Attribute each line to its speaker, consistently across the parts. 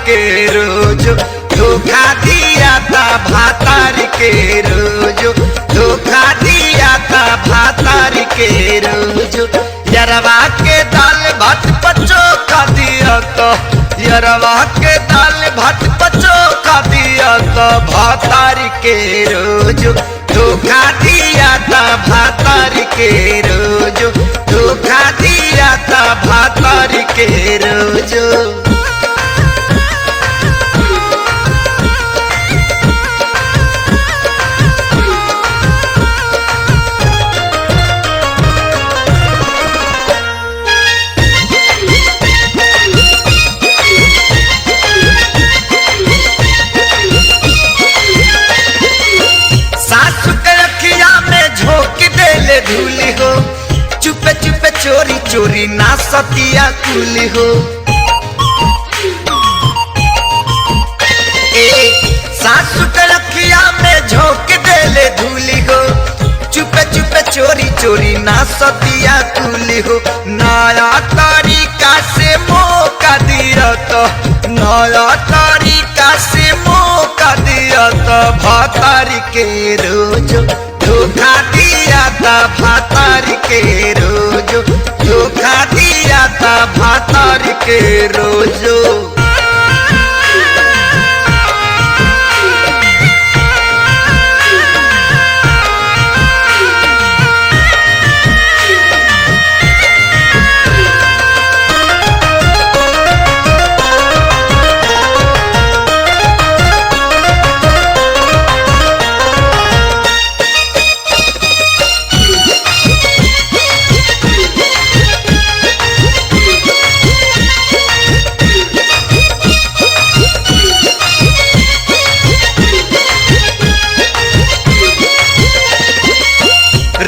Speaker 1: के रोज धोखा दिया था भातार के रोज धोखा दिया था भातार के रोज यरवा के दाल भात पचो खा दिया तो यरवा के दाल भात पचो खा दिया तो भातार के रोज धोखा दिया था भातार के रोज धोखा दिया था भातार के रोज। धूली हो चुपे चुपे चोरी चोरी ना सतिया कुली हो सासु के रखिया में झोंक देले धूली हो चुपे चुपे चोरी चोरी ना सतिया कुली हो नया तरीका से मौका दिया तो नया तरीका से मौका दिया तो भातार के रोज धोखा दिया था भातार के रोज धोखा दिया था भातार के रोज।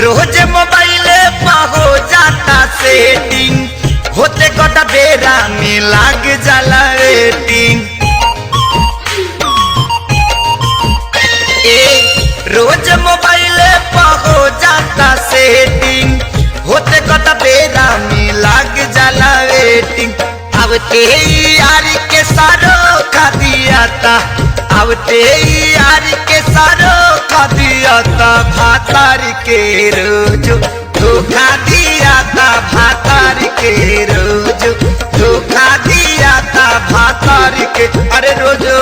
Speaker 1: रोज मोबाइल हो जाता सेटिंग होते गोटा बेरा में लाग जाला रेटिंग रोज मोबाइल हो जाता सेटिंग होते गोटा बेरा में लाग जाला रेटिंग अब ते यार के सारो खा दिया था अब ते यार के सारो खा दिया था भातार के रोज धोखा दिया था भातार के रोज धोखा दिया था भातार के अरे रोजो।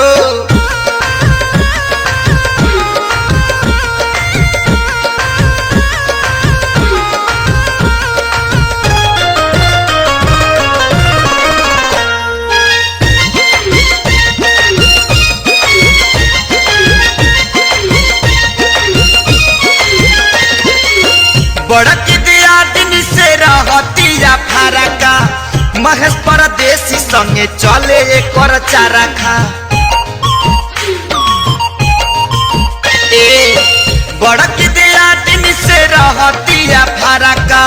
Speaker 1: बड़क दिया दिन से रहतिया फरका महेश परदेसी संगे चले कर चारा खा बड़क दिया दिन से रहतिया फरका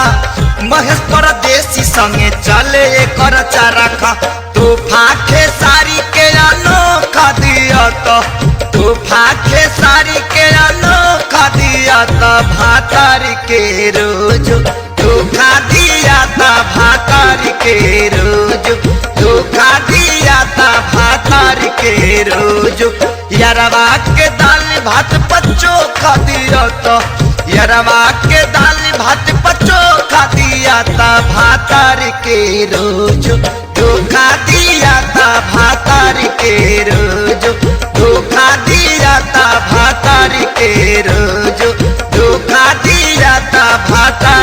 Speaker 1: महेश परदेसी संगे चले कर चारा खा तू फाखे सारी के अनोखा दिया तो फाखे सारी के अनोखा दिया था भातार के रोज धोखा दिया था भातार के रोज धोखा दिया था भातार के रोज यरवा के दाल भात पचो खा दिया तो यरवा के दाल भात पचो खा दिया था भातार के रोज धोखा दिया था भातार के रोज धोखा दिया था भातार के रोज धोखा दिया था भातार